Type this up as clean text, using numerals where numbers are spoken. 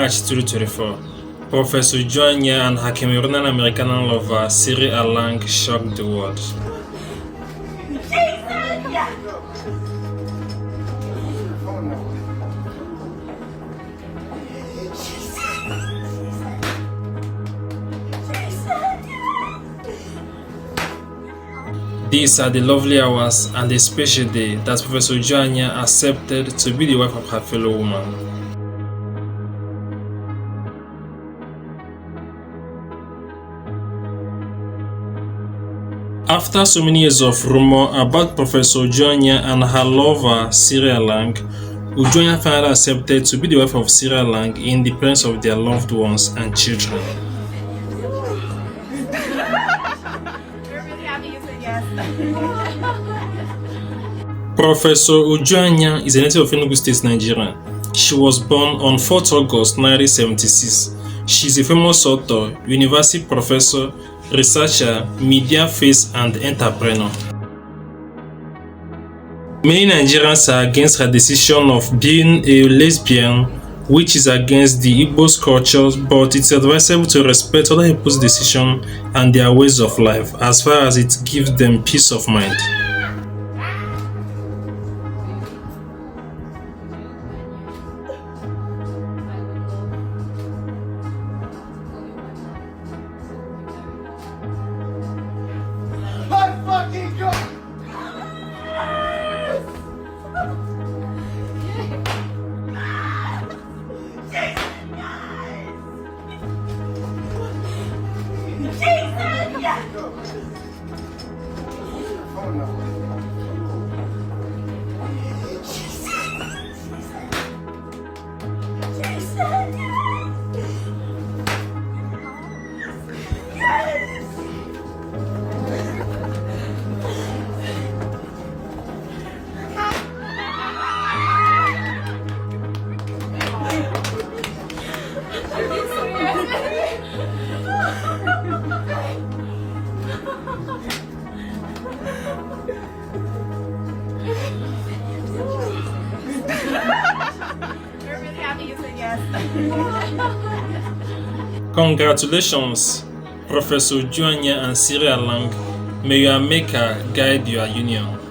March 2024, Professor Uju Anya and her Cameroonian American lover Sirry Alang shocked the world. These are the lovely hours and the special day that Professor Uju Anya accepted to be the wife of her fellow woman. After so many years of rumor about Professor Uju Anya and her lover Sirry Alang, Uju Anya finally accepted to be the wife of Sirry Alang in the presence of their loved ones and children. Professor Uju Anya is a native of Enugu State, Nigeria. She was born on 4th August 1976. She is a famous author, university professor, researcher, media face, and entrepreneur. Many Nigerians are against her decision of being a lesbian, which is against the Igbo's culture, but it's advisable to respect other people's decision and their ways of life, as far as it gives them peace of mind. Congratulations, Professor Uju Anya and Sirry Alang. May your Maker guide your union.